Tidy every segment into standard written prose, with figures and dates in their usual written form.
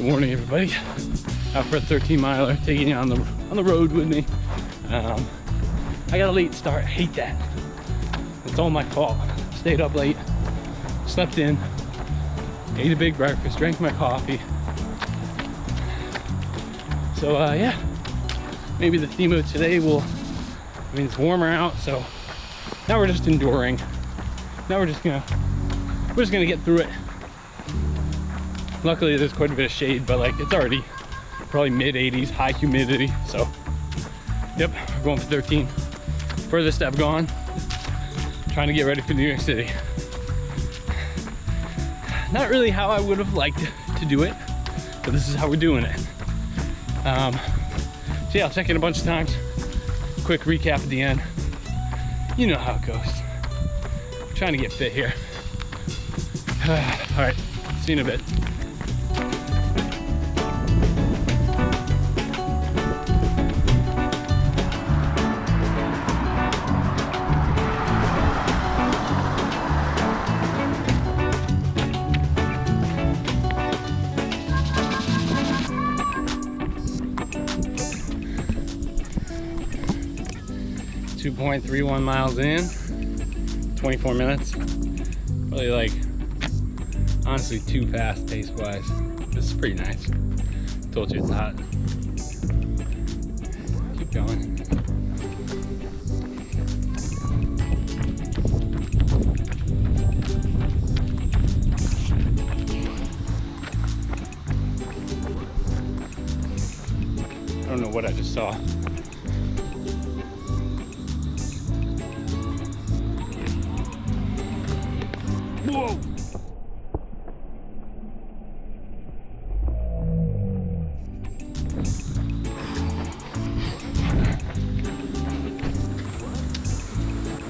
Good morning, everybody. Out for a 13 miler, taking you on the road with me. I got a late start. I hate that. It's all my fault. Stayed up late, slept in, ate a big breakfast, drank my coffee. So yeah, maybe the theme of today will. I mean, it's warmer out, so now we're just enduring. Now we're just gonna get through it. Luckily, there's quite a bit of shade, but like it's already probably mid 80s, high humidity. So, yep, we're going for 13. Furthest I've gone. Trying to get ready for New York City. Not really how I would have liked to do it, but this is how we're doing it. So yeah, I'll check in a bunch of times. Quick recap at the end. You know how it goes. I'm trying to get fit here. All right, see you in a bit. .31 miles in, 24 minutes. Really, like, honestly too fast pace wise. This is pretty nice. Told you it's hot. Keep going. I don't know what I just saw. Whoa!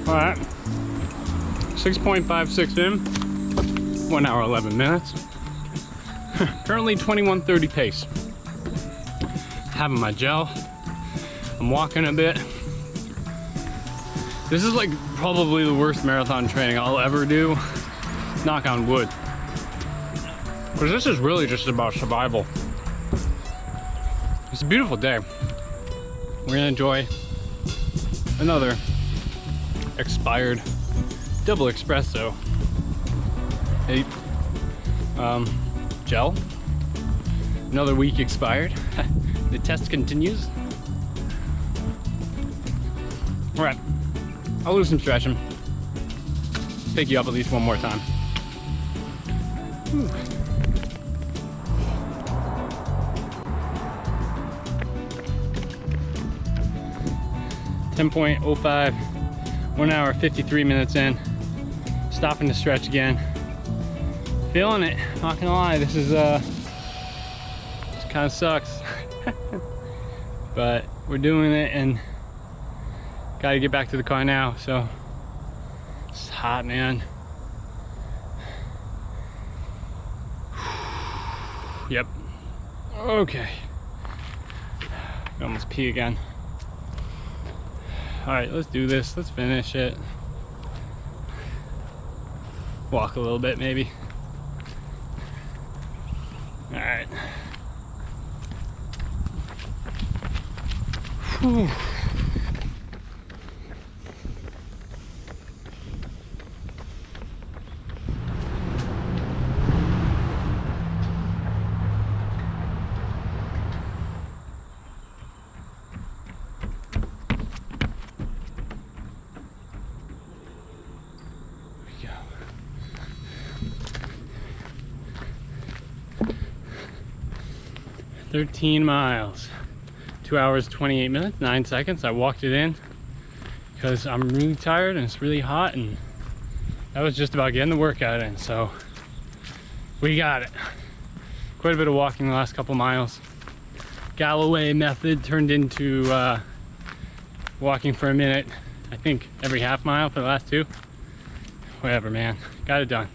All right, 6.56 in, 1 hour 11 minutes. Currently 21:30 pace. Having my gel. I'm walking a bit. This is like probably the worst marathon training I'll ever do. Knock on wood. Because this is really just about survival. It's a beautiful day. We're gonna enjoy another expired double espresso. Gel. Another week expired. The test continues. All right, I'll do some stretching. Pick you up at least one more time. 10.05, 1 hour 53 minutes in. Stopping to stretch again. Feeling it, not gonna lie. This is this kind of sucks. But we're doing it and gotta get back to the car now. So it's hot, man. Yep. Okay. I almost pee again. All right, let's do this. Let's finish it. Walk a little bit, maybe. All right. Whew. Here we go. "13 miles, 2 hours 28 minutes 9 seconds. I walked it in because I'm really tired and it's really hot, and that was just about getting the workout in. So we got it. Quite a bit of walking the last couple miles. Galloway method turned into walking for a minute, I think every half mile for the last two. Whatever, man. Got it done.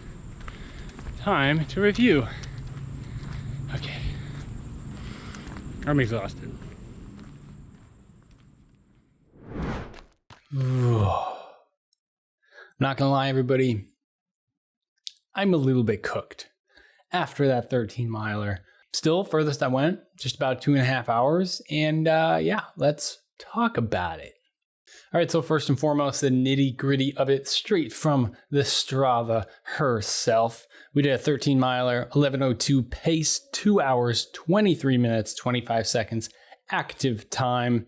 Time to review. Okay. I'm exhausted. Not gonna lie, everybody, I'm a little bit cooked after that 13 miler. Still, furthest I went, just about 2.5 hours. And yeah, let's talk about it. All right, so first and foremost, the nitty gritty of it, straight from the Strava herself. We did a 13 miler, 11:02 pace, 2 hours, 23 minutes, 25 seconds, active time.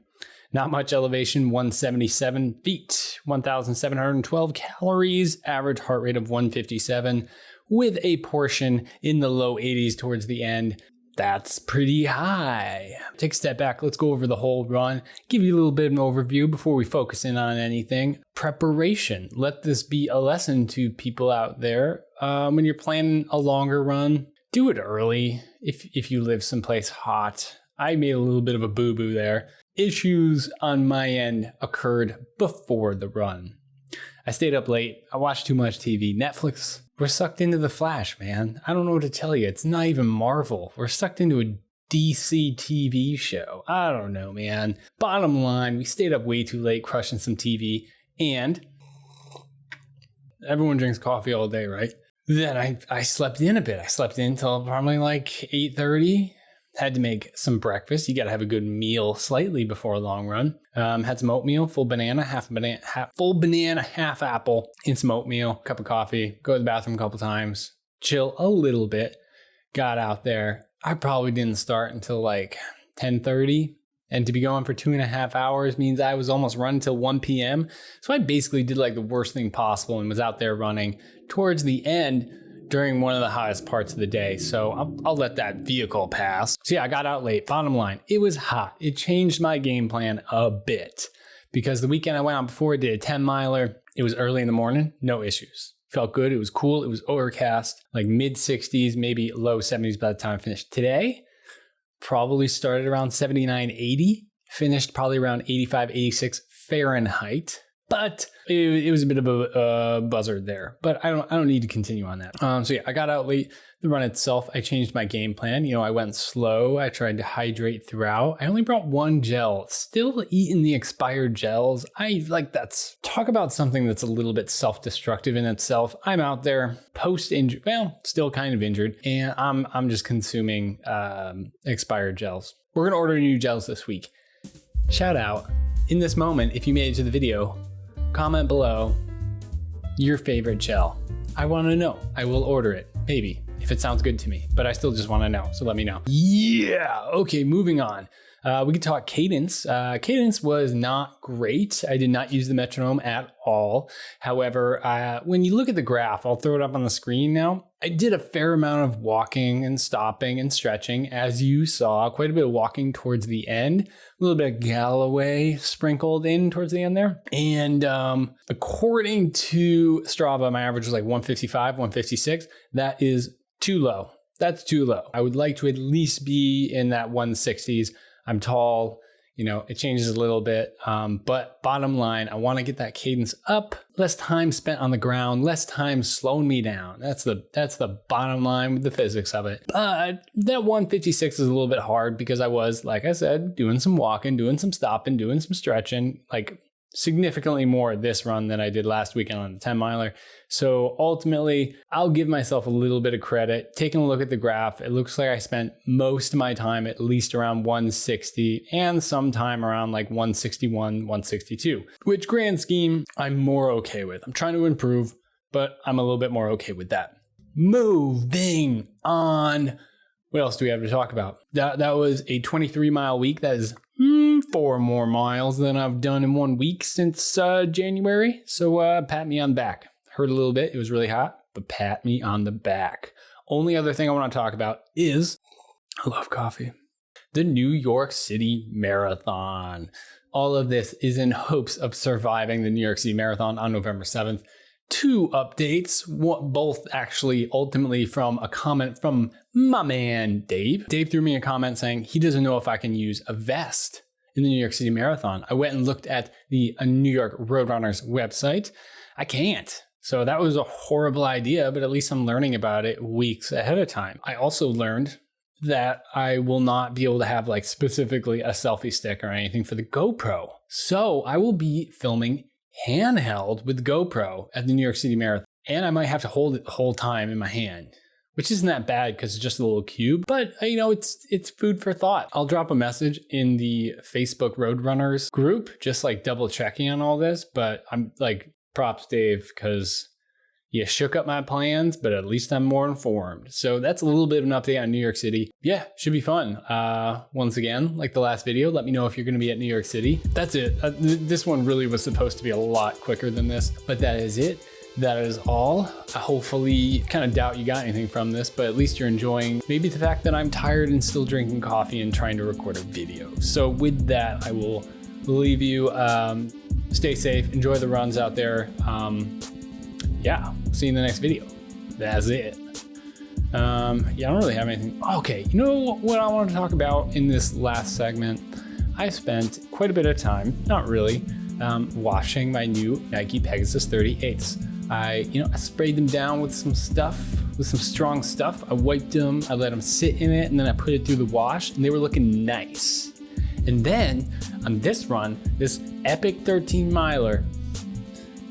Not much elevation, 177 feet, 1,712 calories, average heart rate of 157, with a portion in the low 80s towards the end. That's pretty high. Take a step back. Let's go over the whole run. Give you a little bit of an overview before we focus in on anything. Preparation. Let this be a lesson to people out there. When you're planning a longer run, do it early. If you live someplace hot. I made a little bit of a boo-boo there. Issues on my end occurred before the run. I stayed up late. I watched too much TV. Netflix. We're sucked into the Flash, man. I don't know what to tell you. It's not even Marvel. We're sucked into a DC TV show. I don't know, man. Bottom line, we stayed up way too late crushing some TV, and everyone drinks coffee all day, right? Then I slept in a bit. I slept in until probably like 8:30. Had to make some breakfast. You got to have a good meal slightly before a long run. Had some oatmeal, full banana, half apple, and some oatmeal, cup of coffee, go to the bathroom a couple times, chill a little bit, got out there. I probably didn't start until like 10:30. And to be going for 2.5 hours means I was almost running till 1 p.m. So I basically did like the worst thing possible and was out there running towards the end during one of the hottest parts of the day. So I'll let that vehicle pass. So yeah, I got out late. Bottom line, it was hot. It changed my game plan a bit because the weekend I went out before, I did a 10 miler. It was early in the morning, no issues. Felt good. It was cool. It was overcast, like mid 60s, maybe low 70s by the time I finished. Today, probably started around 79, 80, finished probably around 85, 86 Fahrenheit. But it was a bit of a buzzard there. But I don't need to continue on that. So yeah, I got out late. The run itself, I changed my game plan. You know, I went slow. I tried to hydrate throughout. I only brought one gel. Still eating the expired gels. Talk about something that's a little bit self-destructive in itself. I'm out there post-injury, well, still kind of injured, and I'm just consuming expired gels. We're gonna order new gels this week. Shout out in this moment if you made it to the video. Comment below your favorite gel. I want to know. I will order it, maybe, if it sounds good to me, but I still just want to know, so let me know. Yeah, okay, moving on. We could talk cadence. Cadence was not great. I did not use the metronome at all. However, when you look at the graph, I'll throw it up on the screen now. I did a fair amount of walking and stopping and stretching, as you saw, quite a bit of walking towards the end, a little bit of Galloway sprinkled in towards the end there. And according to Strava, my average was like 155, 156. That is too low. That's too low. I would like to at least be in that 160s. I'm tall, you know, it changes a little bit. But bottom line, I want to get that cadence up, less time spent on the ground, less time slowing me down. That's the bottom line with the physics of it. But that 156 is a little bit hard because I was, like I said, doing some walking, doing some stopping, doing some stretching, like significantly more this run than I did last weekend on the 10 miler. So ultimately, I'll give myself a little bit of credit. Taking a look at the graph, it looks like I spent most of my time at least around 160 and sometime around like 161, 162, which grand scheme, I'm more okay with. I'm trying to improve, but I'm a little bit more okay with that. Moving on. What else do we have to talk about? That was a 23-mile week. That is 4 more miles than I've done in 1 week since January. So pat me on the back. Hurt a little bit. It was really hot, but pat me on the back. Only other thing I want to talk about is, I love coffee, the New York City Marathon. All of this is in hopes of surviving the New York City Marathon on November 7th. 2 updates, both actually ultimately from a comment from my man, Dave. Dave threw me a comment saying he doesn't know if I can use a vest in the New York City Marathon. I went and looked at the New York Roadrunners website. I can't. So that was a horrible idea, but at least I'm learning about it weeks ahead of time. I also learned that I will not be able to have like specifically a selfie stick or anything for the GoPro. So I will be filming handheld with GoPro at the New York City Marathon. And I might have to hold it the whole time in my hand, which isn't that bad because it's just a little cube, but you know, it's food for thought. I'll drop a message in the Facebook Roadrunners group, just like double checking on all this, but I'm like, props Dave, because you shook up my plans, but at least I'm more informed. So that's a little bit of an update on New York City. Yeah, should be fun. Once again, like the last video, let me know if you're gonna be at New York City. That's it. This one really was supposed to be a lot quicker than this, but that is it. That is all. I hopefully kind of doubt you got anything from this, but at least you're enjoying maybe the fact that I'm tired and still drinking coffee and trying to record a video. So with that, I will leave you. Stay safe, enjoy the runs out there. Yeah, see you in the next video. That's it. Yeah, I don't really have anything. Okay, you know what I want to talk about in this last segment? I spent quite a bit of time, not really, washing my new Nike Pegasus 38s. I sprayed them down with some stuff, with some strong stuff. I wiped them, I let them sit in it, and then I put it through the wash, and they were looking nice. And then on this run, this epic 13 miler,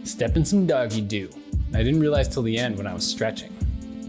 stepping some doggy do. I didn't realize till the end when I was stretching.